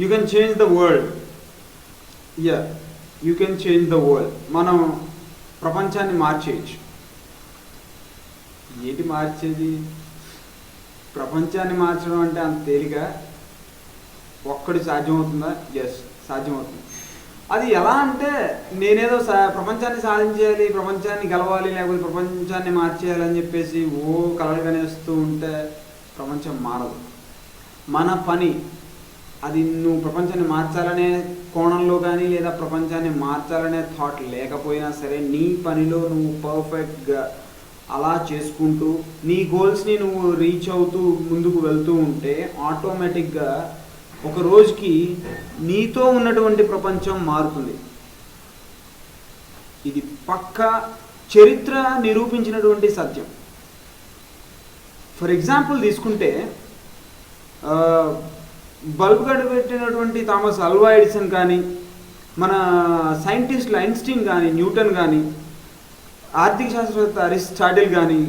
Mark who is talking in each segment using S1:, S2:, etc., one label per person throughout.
S1: You can change the world. You can change the world. మనం ప్రపంచాన్ని మార్చేయచ్చు. ఏంటి మార్చేది? ప్రపంచాన్ని మార్చడం అంటే అంత తేలిక? ఒక్కడి సాధ్యమవుతుందా? ఎస్, సాధ్యమవుతుంది. అది ఎలా అంటే నేనేదో ప్రపంచాన్ని సాధించేయాలి, ప్రపంచాన్ని గెలవాలి, లేకపోతే ప్రపంచాన్ని మార్చేయాలని చెప్పేసి కలలు కనేస్తూ ఉంటే ప్రపంచం మారదు. మన పని అది. నువ్వు ప్రపంచాన్ని మార్చాలనే కోణంలో కానీ లేదా ప్రపంచాన్ని మార్చాలనే థాట్ లేకపోయినా సరే నీ పనిలో నువ్వు పర్ఫెక్ట్గా అలా చేసుకుంటూ నీ గోల్స్ని నువ్వు రీచ్ అవుతూ ముందుకు వెళ్తూ ఉంటే ఆటోమేటిక్గా ఒక రోజుకి నీతో ఉన్నటువంటి ప్రపంచం మారుతుంది. ఇది పక్కా చరిత్ర నిరూపించినటువంటి సత్యం. ఫర్ ఎగ్జాంపుల్ తీసుకుంటే బల్బ్ కనిపెట్టినటువంటి థామస్ ఆల్వా ఎడిసన్ కానీ, మన సైంటిస్టులు ఐన్స్టీన్ కానీ, న్యూటన్ కానీ, ఆర్థిక శాస్త్రవేత్త అరిస్టాటిల్ కానీ,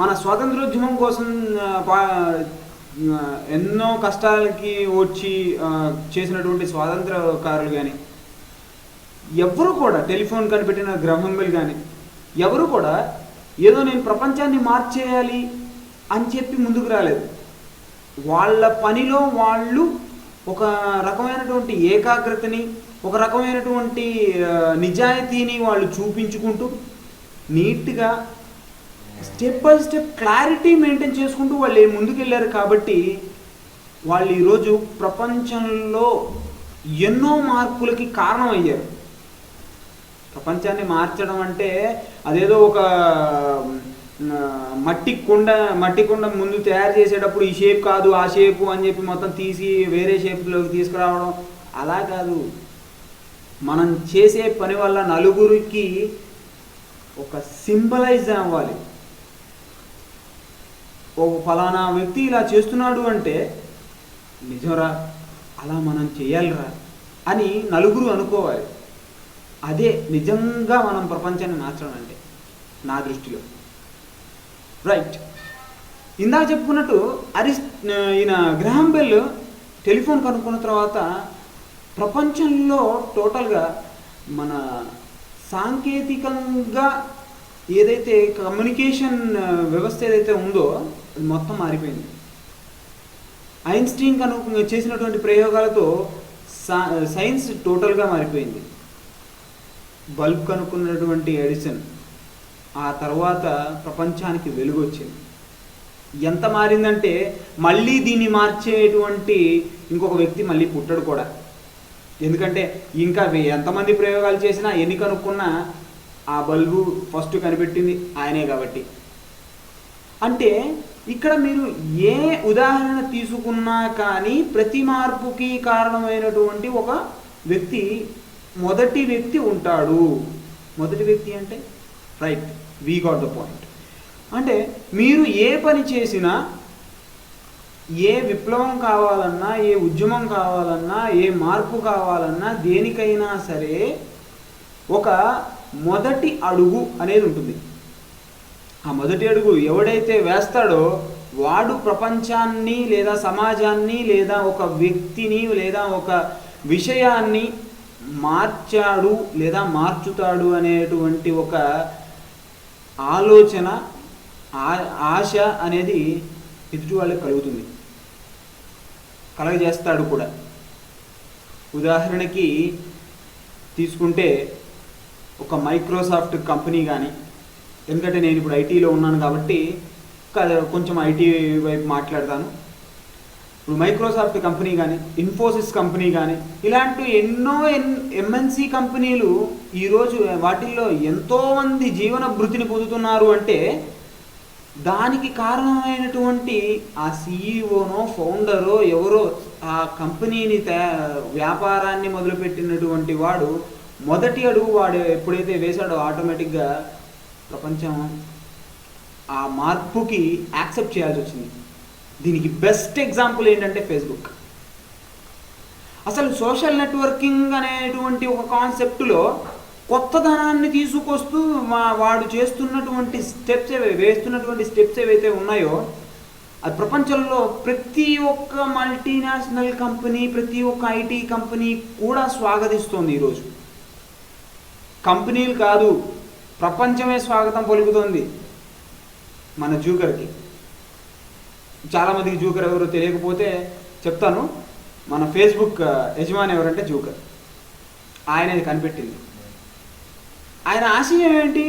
S1: మన స్వాతంత్రోద్యమం కోసం ఎన్నో కష్టాలకి వచ్చి చేసినటువంటి స్వాతంత్రకారులు కానీ, ఎవరు కూడా టెలిఫోన్ కనిపెట్టిన గ్రహం బెల్ కానీ ఎవరు కూడా ఏదో నేను ప్రపంచాన్ని మార్చేయాలి అని చెప్పి ముందుకు రాలేదు. వాళ్ళ పనిలో వాళ్ళు ఒక రకమైనటువంటి ఏకాగ్రతని, ఒక రకమైనటువంటి నిజాయితీని వాళ్ళు చూపించుకుంటూ నీట్గా step by step clarity maintain చేసుకుంటూ వాళ్ళు ముందుకు వెళ్ళారు. కాబట్టి వాళ్ళు ఈరోజు ప్రపంచంలో ఎన్నో మార్పులకి కారణమయ్యారు. ప్రపంచాన్ని మార్చడం అంటే అదేదో ఒక మట్టి కుండ ముందు తయారు చేసేటప్పుడు ఈ షేప్ కాదు ఆ షేపు అని చెప్పి మొత్తం తీసి వేరే షేప్లోకి తీసుకురావడం అలా కాదు. మనం చేసే పని వల్ల నలుగురికి ఒక సింబలైజ్ అవ్వాలి. ఓ ఫలానా వ్యక్తి ఇలా చేస్తున్నాడు అంటే నిజంరా అలా మనం చేయాలిరా అని నలుగురు అనుకోవాలి. అదే నిజంగా మనం ప్రపంచాన్ని మార్చడం అంటే నా దృష్టిలో. రైట్. ఇందాక చెప్పుకున్నట్టు ఈయన గ్రహాం బెల్ టెలిఫోన్ కనుక్కున్న తర్వాత ప్రపంచంలో టోటల్గా మన సాంకేతికంగా ఏదైతే కమ్యూనికేషన్ వ్యవస్థ ఏదైతే ఉందో అది మొత్తం మారిపోయింది. ఐన్స్టీన్ చేసినటువంటి ప్రయోగాలతో సైన్స్ టోటల్గా మారిపోయింది. బల్బ్ కనుక్కున్నటువంటి ఎడిసన్ ఆ తర్వాత ప్రపంచానికి వెలుగు వచ్చింది. ఎంత మారిందంటే మళ్ళీ దీన్ని మార్చేటువంటి ఇంకొక వ్యక్తి మళ్ళీ పుట్టడు కూడా. ఎందుకంటే ఇంకా ఎంతమంది ప్రయోగాలు చేసినా ఎన్ని కనుక్కున్నా ఆ బల్బు ఫస్ట్ కనిపెట్టింది ఆయనే కాబట్టి. అంటే ఇక్కడ మీరు ఏ ఉదాహరణ తీసుకున్నా కానీ ప్రతి మార్పుకి కారణమైనటువంటి ఒక వ్యక్తి, మొదటి వ్యక్తి ఉంటాడు. మొదటి వ్యక్తి అంటే right, we got the point. అంటే మీరు ఏ పని చేసినా, ఏ విప్లవం కావాలన్నా, ఏ ఉద్యమం కావాలన్నా, ఏ మార్పు కావాలన్నా, దేనికైనా సరే ఒక మొదటి అడుగు అనేది ఉంటుంది. ఆ మొదటి అడుగు ఎవడైతే వేస్తాడో వాడు ప్రపంచాన్ని లేదా సమాజాన్ని లేదా ఒక వ్యక్తిని లేదా ఒక విషయాన్ని మార్చాడు లేదా మార్చుతాడు అనేటువంటి ఒక ఆలోచన, ఆశ అనేది ఎదుటి వాళ్ళకి కలుగుతుంది, కలగజేస్తాడు కూడా. ఉదాహరణకి తీసుకుంటే ఒక మైక్రోసాఫ్ట్ కంపెనీ కానీ, ఎందుకంటే నేను ఇప్పుడు ఐటీలో ఉన్నాను కాబట్టి కొంచెం ఐటీ వైపు మాట్లాడతాను. ఇప్పుడు మైక్రోసాఫ్ట్ కంపెనీ కానీ, ఇన్ఫోసిస్ కంపెనీ కానీ, ఇలాంటి ఎన్నో ఎంఎన్సి కంపెనీలు ఈరోజు వాటిల్లో ఎంతోమంది జీవన భృతిని పొందుతున్నారు అంటే దానికి కారణమైనటువంటి ఆ సీఈఓనో ఫౌండరో ఎవరో ఆ కంపెనీని వ్యాపారాన్ని మొదలుపెట్టినటువంటి వాడు మొదటి అడుగు వాడు ఎప్పుడైతే వేశాడో ఆటోమేటిక్గా ప్రపంచం ఆ మార్పుకి యాక్సెప్ట్ చేయాల్సి వచ్చింది. దీనికి బెస్ట్ ఎగ్జాంపుల్ ఏంటంటే ఫేస్బుక్. అసలు సోషల్ నెట్వర్కింగ్ అనేటువంటి ఒక కాన్సెప్ట్లో కొత్తదనాన్ని తీసుకొస్తూ వాడు చేస్తున్నటువంటి వేస్తున్నటువంటి స్టెప్స్ ఏవైతే ఉన్నాయో అది ప్రపంచంలో ప్రతి ఒక్క మల్టీనేషనల్ కంపెనీ, ప్రతి ఒక్క ఐటీ కంపెనీ కూడా స్వాగతిస్తోంది ఈరోజు. కంపెనీలు కాదు, ప్రపంచమే స్వాగతం పలుకుతోంది మన జూకర్కి. చాలామందికి జూకర్ ఎవరో తెలియకపోతే చెప్తాను. మన ఫేస్బుక్ యజమాని ఎవరంటే జూకర్. ఆయన ఇది కనిపెట్టింది. ఆయన ఆశయం ఏంటి?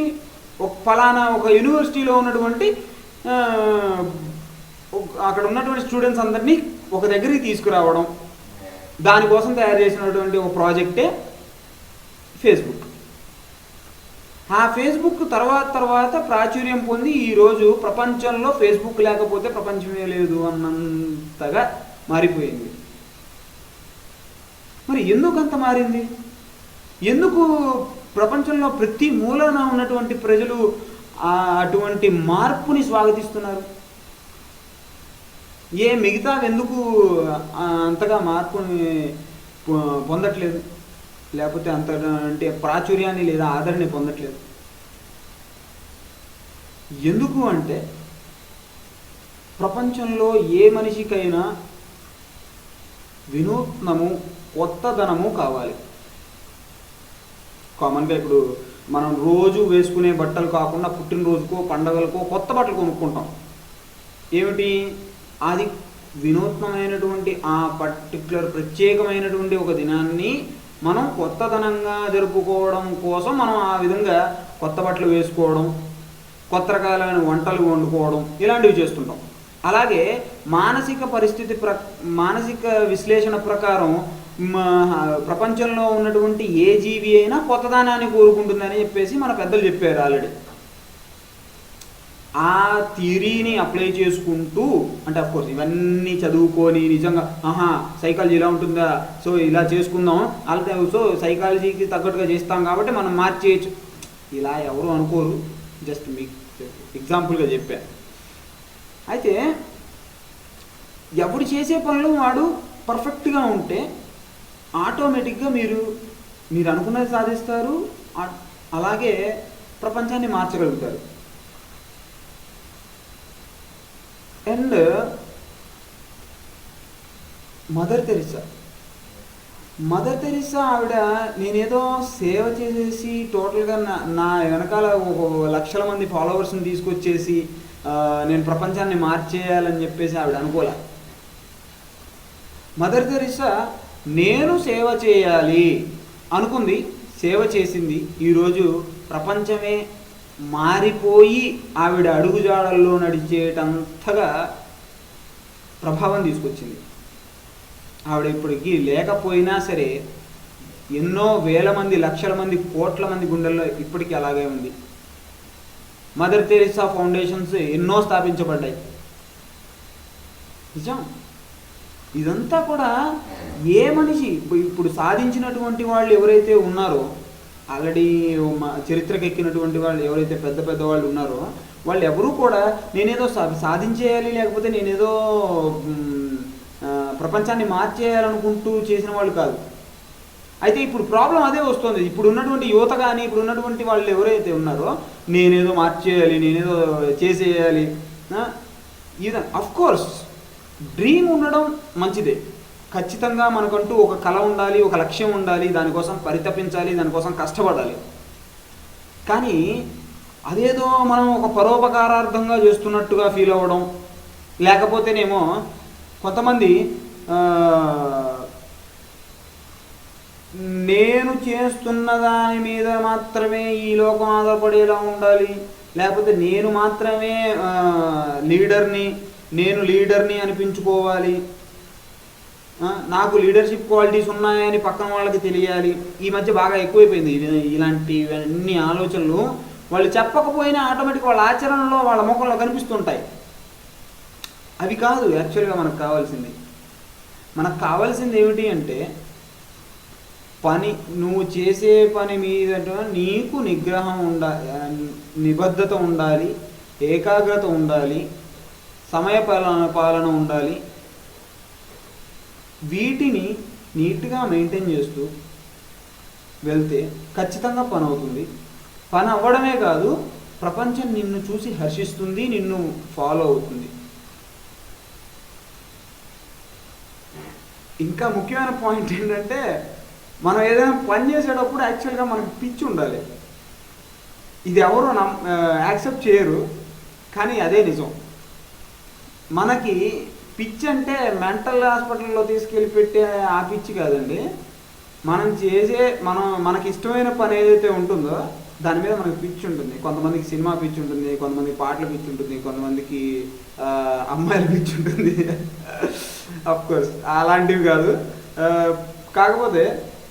S1: ఒక ఫలానా ఒక యూనివర్సిటీలో ఉన్నటువంటి అక్కడ ఉన్నటువంటి స్టూడెంట్స్ అందరినీ ఒక దగ్గరికి తీసుకురావడం, దానికోసం తయారు చేసినటువంటి ఒక ప్రాజెక్టే ఫేస్బుక్. ఆ ఫేస్బుక్ తర్వాత ప్రాచుర్యం పొంది ఈరోజు ప్రపంచంలో ఫేస్బుక్ లేకపోతే ప్రపంచమే లేదు అన్నంతగా మారిపోయింది. మరి ఎందుకు అంత మారింది? ఎందుకు ప్రపంచంలో ప్రతి మూలన ఉన్నటువంటి ప్రజలు అటువంటి మార్పుని స్వాగతిస్తున్నారు? మిగతావి ఎందుకు అంతగా మార్పుని పొందట్లేదు, లేకపోతే అంత అంటే ప్రాచుర్యాన్ని లేదా ఆదరణ పొందట్లేదు? ఎందుకు అంటే ప్రపంచంలో ఏ మనిషికైనా వినూత్నము, కొత్తదనము కావాలి. కామన్గా ఇప్పుడు మనం రోజు వేసుకునే బట్టలు కాకుండా పుట్టినరోజుకో పండగలకో కొత్త బట్టలు కొనుక్కుంటాం. ఏమిటి? అది వినూత్నమైనటువంటి ఆ పర్టిక్యులర్ ప్రత్యేకమైనటువంటి ఒక దినాన్ని మనం కొత్తదనంగా జరుపుకోవడం కోసం మనం ఆ విధంగా కొత్త బట్టలు వేసుకోవడం, కొత్త రకాలైన వంటలు వండుకోవడం, ఇలాంటివి చేస్తుంటాం. అలాగే మానసిక విశ్లేషణ ప్రకారం ప్రపంచంలో ఉన్నటువంటి ఏ జీవి అయినా కొత్తదనాన్ని కోరుకుంటుందని చెప్పేసి మన పెద్దలు చెప్పారు ఆల్రెడీ. ఆ థియరీని అప్లై చేసుకుంటూ, అంటే అఫ్కోర్స్ ఇవన్నీ చదువుకొని నిజంగా సైకాలజీ ఇలా ఉంటుందా, సో ఇలా చేసుకుందాం, అలా సో సైకాలజీకి తగ్గట్టుగా చేస్తాం కాబట్టి మనం మార్చేయచ్చు, ఇలా ఎవరు అనుకోరు. జస్ట్ మీకు ఎగ్జాంపుల్గా చెప్పా. అయితే ఎవడు చేసే పనులు వాడు పర్ఫెక్ట్గా ఉంటే ఆటోమేటిక్గా మీరు అనుకున్నది సాధిస్తారు, అలాగే ప్రపంచాన్ని మార్చగలుగుతారు. అండ్ మదర్ తెరిసా ఆవిడ నేనేదో సేవ చేసేసి టోటల్గా నా వెనకాల ఒక లక్షల మంది ఫాలోవర్స్ని తీసుకొచ్చేసి నేను ప్రపంచాన్ని మార్చేయాలని చెప్పేసి ఆవిడ అనుకోలే. మదర్ తెరిసా నేను సేవ చేయాలి అనుకుంది, సేవ చేసింది. ఈరోజు ప్రపంచమే మారిపోయి ఆవిడ అడుగుజాడల్లో నడిచేటంతగా ప్రభావం తీసుకొచ్చింది. ఆవిడ ఇప్పటికీ లేకపోయినా సరే ఎన్నో వేల మంది, లక్షల మంది, కోట్ల మంది గుండెల్లో ఇప్పటికీ అలాగే ఉంది. మదర్ తెరిసా ఫౌండేషన్స్ ఎన్నో స్థాపించబడ్డాయి. నిజం. ఇదంతా కూడా ఏ మనిషి ఇప్పుడు సాధించినటువంటి వాళ్ళు ఎవరైతే ఉన్నారో, ఆల్రెడీ చరిత్రకు ఎక్కినటువంటి వాళ్ళు ఎవరైతే పెద్ద పెద్ద వాళ్ళు ఉన్నారో, వాళ్ళు ఎవరూ కూడా నేనేదో సాధించేయాలి, లేకపోతే నేనేదో ప్రపంచాన్ని మార్చేయాలనుకుంటూ చేసిన వాళ్ళు కాదు. అయితే ఇప్పుడు ప్రాబ్లం అదే వస్తుంది. ఇప్పుడు ఉన్నటువంటి యువత కానీ, ఇప్పుడు ఉన్నటువంటి వాళ్ళు ఎవరైతే ఉన్నారో, నేనేదో మార్చేయాలి, నేనేదో చేసేయాలి. ఇది అఫ్కోర్స్ డ్రీమ్ ఉండడం మంచిదే. ఖచ్చితంగా మనకంటూ ఒక కళ ఉండాలి, ఒక లక్ష్యం ఉండాలి, దానికోసం పరితపించాలి, దానికోసం కష్టపడాలి. కానీ అదేదో మనం ఒక పరోపకారార్థంగా చేస్తున్నట్టుగా ఫీల్ అవ్వడం, లేకపోతేనేమో కొంతమంది నేను చేస్తున్న దాని మీద మాత్రమే ఈ లోకం ఆధారపడేలా ఉండాలి, లేకపోతే నేను మాత్రమే నేను లీడర్ని అనిపించుకోవాలి, నాకు లీడర్షిప్ క్వాలిటీస్ ఉన్నాయని పక్కన వాళ్ళకి తెలియాలి. ఈ మధ్య బాగా ఎక్కువైపోయింది ఇలాంటివన్నీ ఆలోచనలు. వాళ్ళు చెప్పకపోయినా ఆటోమేటిక్ వాళ్ళ ఆచరణలో, వాళ్ళ ముఖంలో కనిపిస్తుంటాయి. అవి కాదు యాక్చువల్గా మనకు కావాల్సింది ఏమిటి అంటే, నువ్వు చేసే పని మీద నీకు నిబద్ధత ఉండాలి, ఏకాగ్రత ఉండాలి, సమయ పాలన ఉండాలి. వీటిని నీట్గా మెయింటైన్ చేస్తూ వెళ్తే ఖచ్చితంగా పని అవుతుంది. పని అవ్వడమే కాదు, ప్రపంచం నిన్ను చూసి హర్షిస్తుంది, నిన్ను ఫాలో అవుతుంది. ఇంకా ముఖ్యమైన పాయింట్ ఏంటంటే, మనం ఏదైనా పని చేసేటప్పుడు యాక్చువల్గా మనకి పిచ్చి ఉండాలి. ఇది ఎవరు యాక్సెప్ట్ చేయరు, కానీ అదే నిజం. మనకి పిచ్చి అంటే మెంటల్ హాస్పిటల్లో తీసుకెళ్ళి పెట్టే ఆ పిచ్చి కాదండి. మనకి ఇష్టమైన పని ఏదైతే ఉంటుందో దాని మీద మనకి పిచ్చి ఉంటుంది. కొంతమందికి సినిమా పిచ్చి ఉంటుంది, కొంతమందికి పాటల పిచ్చి ఉంటుంది, కొంతమందికి అమ్మాయిల పిచ్చి ఉంటుంది. కోర్స్ అలాంటివి కాదు. కాకపోతే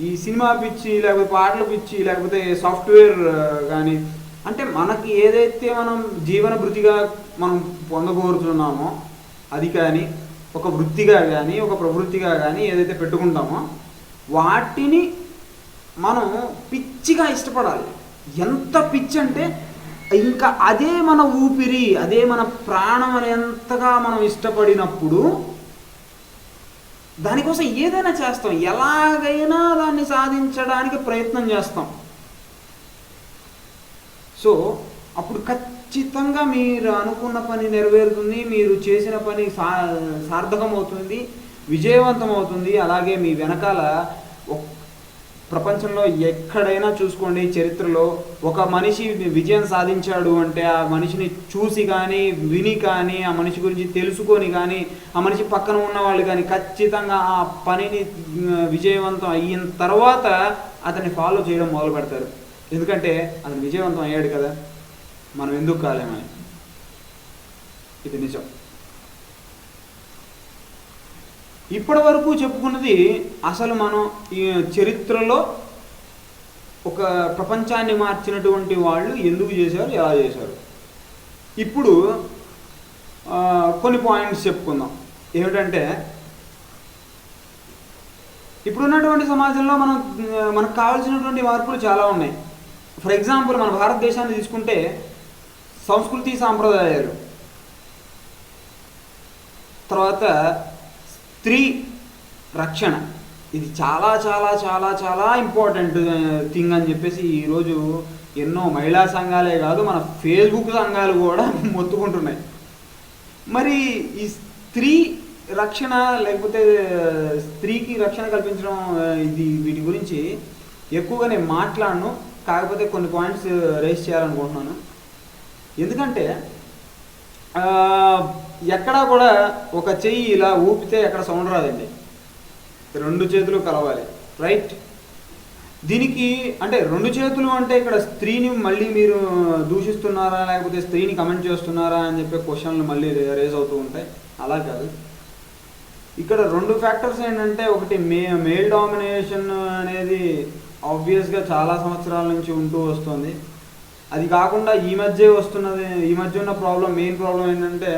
S1: ఈ సినిమా పిచ్చి, లేకపోతే పాటల పిచ్చి, లేకపోతే సాఫ్ట్వేర్ కానీ, అంటే మనకి ఏదైతే మనం జీవన భృతిగా మనం పొందగోరుతున్నామో అది కానీ, ఒక వృత్తిగా కానీ, ఒక ప్రవృత్తిగా కానీ ఏదైతే పెట్టుకుంటామో వాటిని మనం పిచ్చిగా ఇష్టపడాలి. ఎంత పిచ్చి అంటే ఇంకా అదే మన ఊపిరి, అదే మన ప్రాణం అనేంతగా మనం ఇష్టపడినప్పుడు దానికోసం ఏదైనా చేస్తాం, ఎలాగైనా దాన్ని సాధించడానికి ప్రయత్నం చేస్తాం. సో అప్పుడు ఖచ్చితంగా మీరు అనుకున్న పని నెరవేరుతుంది, మీరు చేసిన పని సార్థకం అవుతుంది, విజయవంతం అవుతుంది. అలాగే మీ వెనకాల ప్రపంచంలో ఎక్కడైనా చూసుకోండి, చరిత్రలో ఒక మనిషి విజయం సాధించాడు అంటే ఆ మనిషిని చూసి కానీ, విని కానీ, ఆ మనిషి గురించి తెలుసుకొని కానీ, ఆ మనిషి పక్కన ఉన్న వాళ్ళు కానీ ఖచ్చితంగా ఆ పనిని విజయవంతం అయిన తర్వాత అతన్ని ఫాలో చేయడం మొదలు పెడతారు. ఎందుకంటే అతను విజయవంతం అయ్యాడు కదా, మనం ఎందుకు కాలేమని. ఇది నిజం. ఇప్పటి వరకు చెప్పుకున్నది అసలు మనం ఈ చరిత్రలో ఒక ప్రపంచాన్ని మార్చినటువంటి వాళ్ళు ఎందుకు చేశారు, ఎలా చేశారు. ఇప్పుడు కొన్ని పాయింట్స్ చెప్పుకుందాం. ఏమిటంటే, ఇప్పుడున్నటువంటి సమాజంలో మనకు కావాల్సినటువంటి మార్పులు చాలా ఉన్నాయి. ఫర్ ఎగ్జాంపుల్ మన భారతదేశాన్ని తీసుకుంటే సంస్కృతి సాంప్రదాయాలు, తర్వాత స్త్రీ రక్షణ, ఇది చాలా చాలా చాలా చాలా ఇంపార్టెంట్ థింగ్ అని చెప్పేసి ఈరోజు ఎన్నో మహిళా సంఘాలే కాదు, మన ఫేస్బుక్ సంఘాలు కూడా మొత్తుకుంటున్నాయి. మరి ఈ స్త్రీ రక్షణ, లేకపోతే స్త్రీకి రక్షణ కల్పించడం, వీటి గురించి ఎక్కువగా నేను మాట్లాడను. కాకపోతే కొన్ని పాయింట్స్ రేస్ చేయాలనుకుంటున్నాను. ఎందుకంటే ఎక్కడా కూడా ఒక చెయ్యి ఇలా ఊపితే ఎక్కడ సౌండ్ రాదండి, 2 చేతులు కలవాలి, రైట్? దీనికి అంటే 2 చేతులు అంటే ఇక్కడ స్త్రీని మళ్ళీ మీరు దూషిస్తున్నారా, లేకపోతే స్త్రీని కమెంట్ చేస్తున్నారా అని చెప్పే క్వశ్చన్లు మళ్ళీ రేజ్ అవుతూ ఉంటాయి. అలా కాదు. ఇక్కడ 2 ఫ్యాక్టర్స్ ఏంటంటే, ఒకటి మేల్ డామినేషన్ అనేది ఆబ్వియస్గా చాలా సంవత్సరాల నుంచి ఉంటూ వస్తుంది. అది కాకుండా ఈ మధ్య ఉన్న మెయిన్ ప్రాబ్లం ఏంటంటే,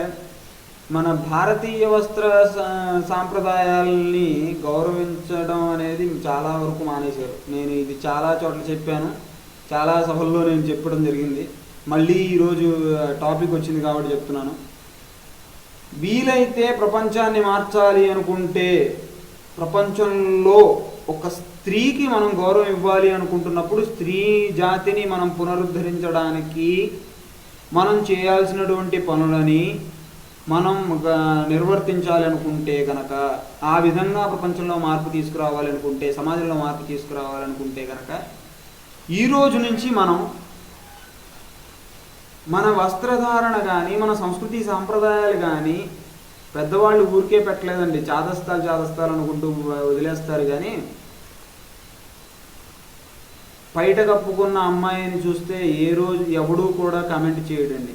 S1: మన భారతీయ వస్త్ర సాంప్రదాయాల్ని గౌరవించడం అనేది చాలా వరకు మానేశారు. నేను ఇది చాలా చోట్ల చెప్పాను, చాలా సభల్లో నేను చెప్పడం జరిగింది. మళ్ళీ ఈరోజు టాపిక్ వచ్చింది కాబట్టి చెప్తున్నాను. వీలైతే ప్రపంచాన్ని మార్చాలి అనుకుంటే, ప్రపంచంలో ఒక స్త్రీకి మనం గౌరవం ఇవ్వాలి అనుకుంటున్నప్పుడు, స్త్రీ జాతిని మనం పునరుద్ధరించడానికి మనం చేయాల్సినటువంటి పనులని మనం నిర్వర్తించాలి అనుకుంటే కనుక, ఆ విధంగా ప్రపంచంలో మార్పు తీసుకురావాలనుకుంటే, సమాజంలో మార్పు తీసుకురావాలనుకుంటే కనుక, ఈరోజు నుంచి మనం మన వస్త్రధారణ కానీ, మన సంస్కృతి సాంప్రదాయాలు కానీ, పెద్దవాళ్ళు ఊరికే పెట్టలేదండి, చాదస్తాలు అనుకుంటూ వదిలేస్తారు. కానీ బయట కప్పుకున్న అమ్మాయిని చూస్తే ఏ రోజు ఎవడూ కూడా కామెంట్ చేయడండి.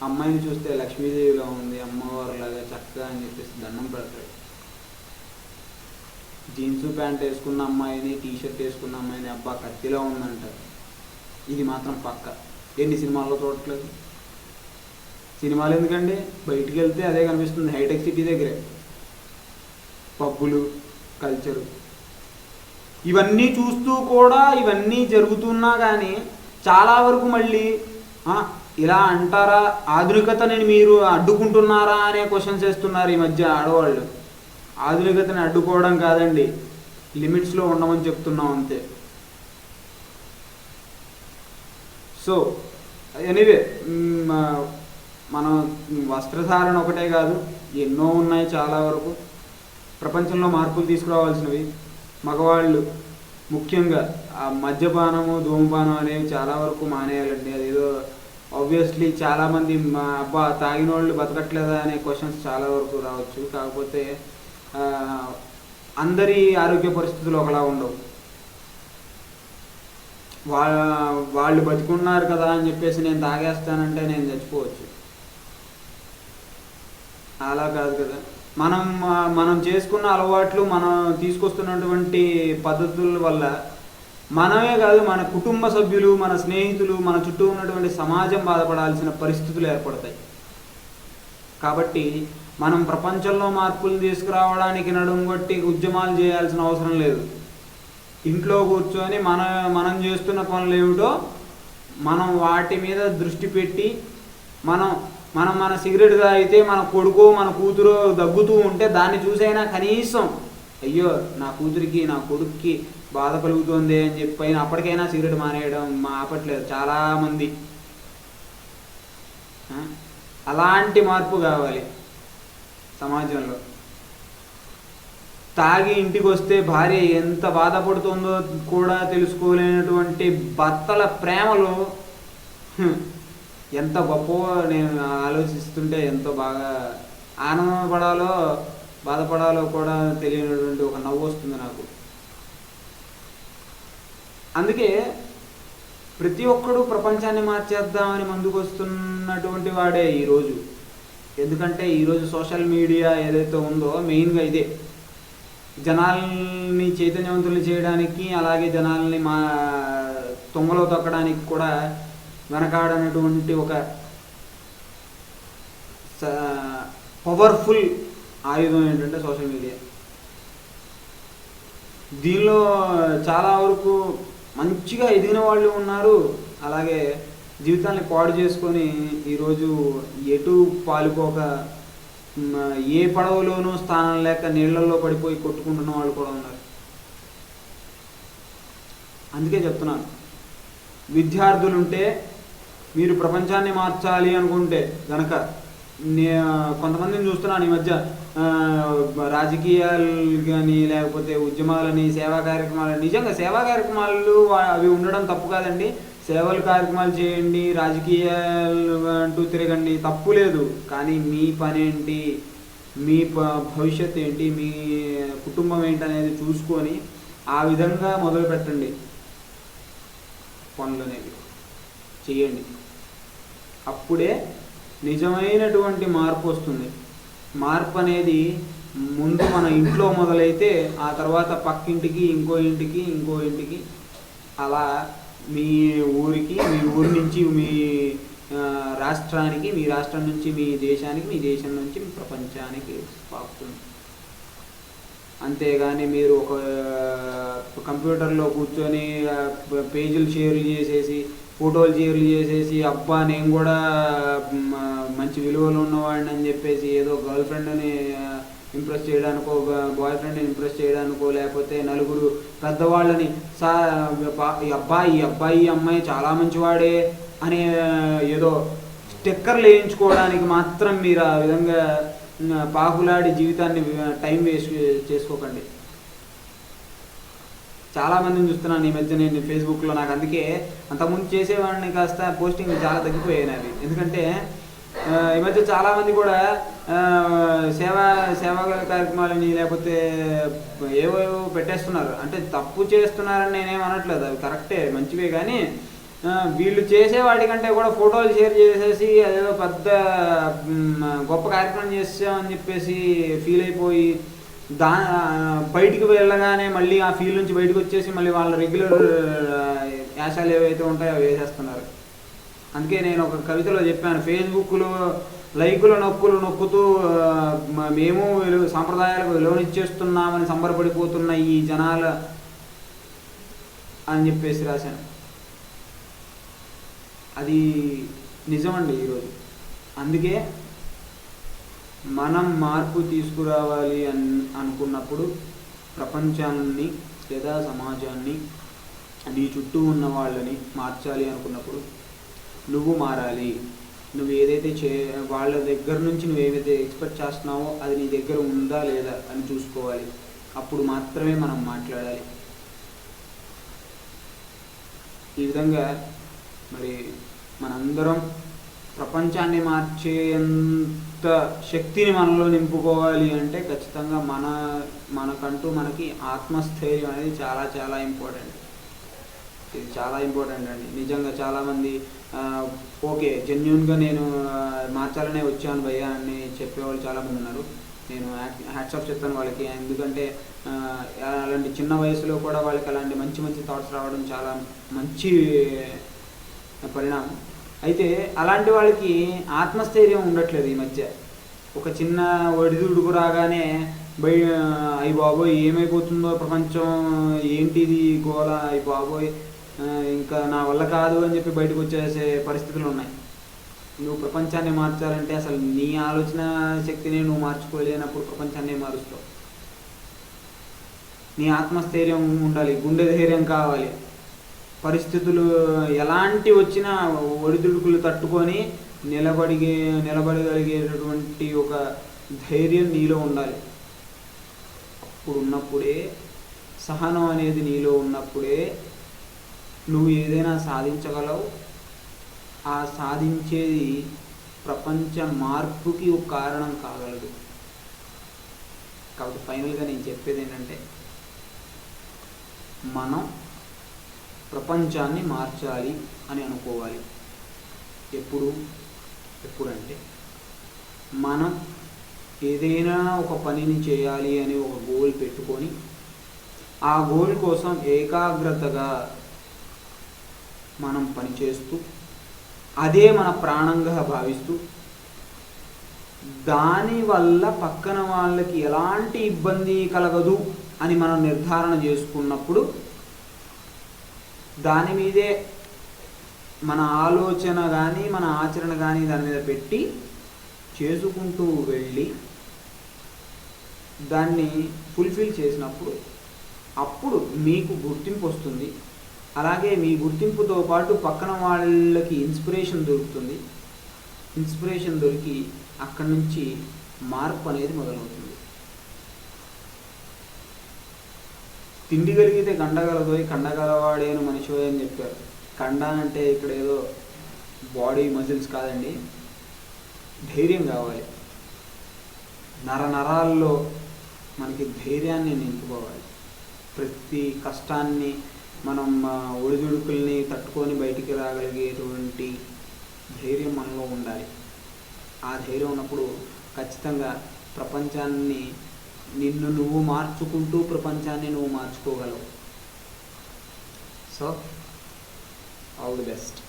S1: అమ్మాయిని చూస్తే లక్ష్మీదేవిలో ఉంది, అమ్మవారిలాగా చక్కగా అని చెప్పేసి దండం పెడతాడు. జీన్స్ ప్యాంట్ వేసుకున్న అమ్మాయిని, టీషర్ట్ వేసుకున్న అమ్మాయిని అబ్బా కత్తిలో ఉందంటారు. ఇది మాత్రం పక్క. ఎన్ని సినిమాల్లో చూడట్లేదు. సినిమాలు ఎందుకండి, బయటికి వెళ్తే అదే కనిపిస్తుంది. హైటెక్ సిటీ దగ్గరే పబ్బులు, కల్చరు, ఇవన్నీ చూస్తూ కూడా ఇవన్నీ జరుగుతున్నా కానీ చాలా వరకు మళ్ళీ ఇలా అంటారా, ఆధునికతని మీరు అడ్డుకుంటున్నారా అనే క్వశ్చన్స్ వేస్తున్నారు ఈ మధ్య ఆడవాళ్ళు. ఆధునికతని అడ్డుకోవడం కాదండి, లిమిట్స్లో ఉండమని చెప్తున్నాం అంతే. సో ఎనీవే, మన వస్త్రధారణ ఒకటే కాదు, ఎన్నో ఉన్నాయి చాలా వరకు. ప్రపంచంలో మార్పులు తీసుకురావాల్సినవి. మగవాళ్ళు ముఖ్యంగా ఆ మద్యపానము ధూమపానం అనేవి చాలా వరకు మానేయాలండి. అదేదో ఆబ్వియస్లీ చాలామంది అబ్బా తాగిన వాళ్ళు బతకట్లేదా అనే క్వశ్చన్స్ చాలా వరకు రావచ్చు. కాకపోతే అందరి ఆరోగ్య పరిస్థితులు ఒకలా ఉండవు. వాళ్ళు బతికున్నారు కదా అని చెప్పేసి నేను తాగేస్తానంటే నేను చచ్చిపోవచ్చు. అలా కాదు కదా. మనం చేసుకున్న అలవాట్లు, మనం తీసుకొస్తున్నటువంటి పద్ధతుల వల్ల మనమే కాదు, మన కుటుంబ సభ్యులు, మన స్నేహితులు, మన చుట్టూ ఉన్నటువంటి సమాజం బాధపడాల్సిన పరిస్థితులు ఏర్పడతాయి. కాబట్టి మనం ప్రపంచంలో మార్పులు తీసుకురావడానికి నడుంగొట్టి ఉద్యమాలు చేయాల్సిన అవసరం లేదు. ఇంట్లో కూర్చొని మనం చేస్తున్న పనులు ఏమిటో మనం వాటి మీద దృష్టి పెట్టి మన సిగరెట్ తాగితే మన కొడుకు మన కూతురు దగ్గుతూ ఉంటే దాన్ని చూసైనా కనీసం అయ్యో నా కూతురికి నా కొడుక్కి బాధ కలుగుతుంది అని చెప్పి అయినా అప్పటికైనా సిగరెట్ మానేయడం ఆపట్లేదు చాలామంది. అలాంటి మార్పు కావాలి సమాజంలో. తాగి ఇంటికి వస్తే భార్య ఎంత బాధపడుతుందో కూడా తెలుసుకోలేనటువంటి భర్తల ప్రేమలు ఎంత గొప్ప నేను ఆలోచిస్తుంటే ఎంతో బాగా ఆనందపడాలో బాధపడాలో కూడా తెలియనటువంటి ఒక నవ్వు వస్తుంది నాకు. అందుకే ప్రతి ఒక్కడు ప్రపంచాన్ని మార్చేద్దామని ముందుకు వస్తున్నటువంటి వాడే ఈరోజు. ఎందుకంటే ఈరోజు సోషల్ మీడియా ఏదైతే ఉందో మెయిన్గా ఇదే జనాల్ని చైతన్యవంతులు చేయడానికి, అలాగే జనాల్ని తొంగలో తొక్కడానికి కూడా వెనకాడనటువంటి ఒక పవర్ఫుల్ ఆయుధం ఏంటంటే సోషల్ మీడియా. దీనిలో చాలా వరకు మంచిగా ఎదిగిన వాళ్ళు ఉన్నారు, అలాగే జీవితాన్ని పాడు చేసుకొని ఈరోజు ఎటు పాలుకోక ఏ పడవలోనూ స్థానం లేక నీళ్లలో పడిపోయి కొట్టుకుంటున్న వాళ్ళు కూడా ఉన్నారు. అందుకే చెప్తున్నాను, విద్యార్థులుంటే మీరు ప్రపంచాన్ని మార్చాలి అనుకుంటే గనక కొంతమందిని చూస్తున్నాను ఈ మధ్య రాజకీయాలు కానీ లేకపోతే ఉద్యమాలని సేవా కార్యక్రమాలు. నిజంగా సేవా కార్యక్రమాలు అవి ఉండడం తప్పు కాదండి. సేవలు కార్యక్రమాలు చేయండి, రాజకీయాలు అంటూ తిరగండి, తప్పు లేదు. కానీ మీ పని ఏంటి, మీ భవిష్యత్తు ఏంటి, మీ కుటుంబం ఏంటి అనేది చూసుకొని ఆ విధంగా మొదలు పెట్టండి. పనులు అనేవి చేయండి. అప్పుడే నిజమైనటువంటి మార్పు వస్తుంది. మార్పు అనేది ముందు మన ఇంట్లో మొదలైతే ఆ తర్వాత పక్కింటికి, ఇంకో ఇంటికి అలా మీ ఊరికి, మీ ఊరి నుంచి మీ రాష్ట్రానికి, మీ రాష్ట్రం నుంచి మీ దేశానికి, మీ దేశం నుంచి మీ ప్రపంచానికి పాకుతుంది. అంతేగాని మీరు ఒక కంప్యూటర్లో కూర్చొని పేజీలు షేర్ చేసేసి, ఫోటోలు షేర్ చేసేసి అబ్బా నేను కూడా మంచి విలువలు ఉన్నవాడిని అని చెప్పేసి ఏదో గర్ల్ ఫ్రెండ్ని ఇంప్రెస్ చేయడానికో, బాయ్ ఫ్రెండ్ని ఇంప్రెస్ చేయడానికో, లేకపోతే నలుగురు పెద్దవాళ్ళని ఈ అబ్బాయి అమ్మాయి చాలా మంచివాడే అనే ఏదో స్టిక్కర్లు వేయించుకోవడానికి మాత్రం మీరు ఆ విధంగా పాకులాడి జీవితాన్ని టైం వేస్ట్ చేసుకోకండి. చాలామందిని చూస్తున్నాను ఈ మధ్య నేను ఫేస్బుక్లో. నాకు అందుకే అంతకుముందు చేసేవాడిని కాస్త పోస్టింగ్ చాలా తగ్గిపోయాయి అవి. ఎందుకంటే ఈ మధ్య చాలామంది కూడా సేవా కార్యక్రమాలని లేకపోతే ఏవో పెట్టేస్తున్నారు. అంటే తప్పు చేస్తున్నారని నేనేం అనట్లేదు, అవి కరెక్టే, మంచివే. కానీ వీళ్ళు చేసే వాటికంటే కూడా ఫోటోలు షేర్ చేసేసి అదేదో పెద్ద గొప్ప కార్యక్రమం చేసామని చెప్పేసి ఫీల్ అయిపోయి బయటికి వెళ్ళగానే మళ్ళీ ఆ ఫీల్ నుంచి బయటకు వచ్చేసి మళ్ళీ వాళ్ళ రెగ్యులర్ యాశాలు ఏవైతే ఉంటాయో అవి వేసేస్తున్నారు. అందుకే నేను ఒక కవితలో చెప్పాను, ఫేస్బుక్లో లైకుల నొక్కుతూ మేము సాంప్రదాయాలకు విలువనిచ్చేస్తున్నామని సంబరపడిపోతున్న ఈ జనాల అని చెప్పేసి రాశాను. అది నిజమండి ఈరోజు. అందుకే మనం మార్పు తీసుకురావాలి అనుకున్నప్పుడు ప్రపంచాన్ని లేదా సమాజాన్ని, నీ చుట్టూ ఉన్న వాళ్ళని మార్చాలి అనుకున్నప్పుడు నువ్వు మారాలి. నువ్వు ఏదైతే వాళ్ళ దగ్గర నుంచి నువ్వు ఏదైతే ఎక్స్పెక్ట్ చేస్తున్నావో అది నీ దగ్గర ఉందా లేదా అని చూసుకోవాలి. అప్పుడు మాత్రమే మనం మాట్లాడాలి. ఈ విధంగా మరి మనందరం ప్రపంచాన్ని మార్చేంత శక్తిని మనలో నింపుకోవాలి అంటే ఖచ్చితంగా మనకంటూ మనకి ఆత్మస్థైర్యం అనేది చాలా చాలా ఇంపార్టెంట్. ఇది చాలా ఇంపార్టెంట్ అండి. నిజంగా చాలామంది ఓకే జెన్యూన్గా నేను మార్చాలనే వచ్చాను భయ్యా అని చెప్పేవాళ్ళు చాలామంది ఉన్నారు. నేను హ్యాట్స్ ఆఫ్ చెప్తాను వాళ్ళకి. ఎందుకంటే అలాంటి చిన్న వయసులో కూడా వాళ్ళకి అలాంటి మంచి మంచి థాట్స్ రావడం చాలా మంచి పరిణామం. అయితే అలాంటి వాళ్ళకి ఆత్మస్థైర్యం ఉండట్లేదు ఈ మధ్య. ఒక చిన్న ఒడిదుడుకు రాగానే అయ్యి బాబోయ్ ఏమైపోతుందో ప్రపంచం, ఏంటిది గోల, అయ్యి బాబోయ్ ఇంకా నా వల్ల కాదు అని చెప్పి బయటకు వచ్చేసే పరిస్థితులు ఉన్నాయి. నువ్వు ప్రపంచాన్ని మార్చాలంటే అసలు నీ ఆలోచన శక్తిని నువ్వు మార్చుకోలేనప్పుడు ప్రపంచాన్ని మారుస్తావు. నీ ఆత్మస్థైర్యం ఉండాలి, గుండె ధైర్యం కావాలి. పరిస్థితులు ఎలాంటి వచ్చినా ఒడిదుడుకులు తట్టుకొని నిలబడగలిగేటటువంటి ఒక ధైర్యం నీలో ఉండాలి. అప్పుడు ఉన్నప్పుడే, సహనం అనేది నీలో ఉన్నప్పుడే నువ్వు ఏదైనా సాధించగలవు. ఆ సాధించేది ప్రపంచ మార్పుకి ఒక కారణం కాగలదు. కాబట్టి ఫైనల్గా నేను చెప్పేది ఏంటంటే, మనం ప్రపంచాన్ని మార్చాలి అని అనుకోవాలి. ఎప్పుడంటే మనం ఏదైనా ఒక పనిని చేయాలి అని ఒక గోల్ పెట్టుకొని ఆ గోల్ కోసం ఏకాగ్రతగా మనం పనిచేస్తూ అదే మన ప్రాణంగా భావిస్తూ దానివల్ల పక్కన వాళ్ళకి ఎలాంటి ఇబ్బంది కలగదు అని మనం నిర్ధారణ చేసుకున్నప్పుడు దాని మీదే మన ఆలోచన కానీ మన ఆచరణ కానీ దాని మీద పెట్టి చేసుకుంటూ వెళ్ళి దాన్ని ఫుల్ఫిల్ చేసినప్పుడు అప్పుడు మీకు గుర్తింపు వస్తుంది. అలాగే మీ గుర్తింపుతో పాటు పక్కన వాళ్ళకి ఇన్స్పిరేషన్ దొరుకుతుంది. ఇన్స్పిరేషన్ దొరికి అక్కడి నుంచి మార్పు అనేది మొదలవుతుంది. తిండి కలిగితే కండగలదోయ్, కండగలవాడేను మనిషి అని చెప్పారు. కండ అంటే ఇక్కడ ఏదో బాడీ మజిల్స్ కాదండి, ధైర్యం కావాలి. నరాల్లో మనకి ధైర్యాన్ని నింపుకోవాలి. ప్రతి కష్టాన్ని మనం ఒడిదుడుకుల్ని తట్టుకొని బయటికి రాగలిగేటువంటి ధైర్యం మనలో ఉండాలి. ఆ ధైర్యం ఉన్నప్పుడు ఖచ్చితంగా ప్రపంచాన్ని నిన్ను నువ్వు మార్చుకుంటూ ప్రపంచాన్ని నువ్వు మార్చుకోగలవు. So all the best.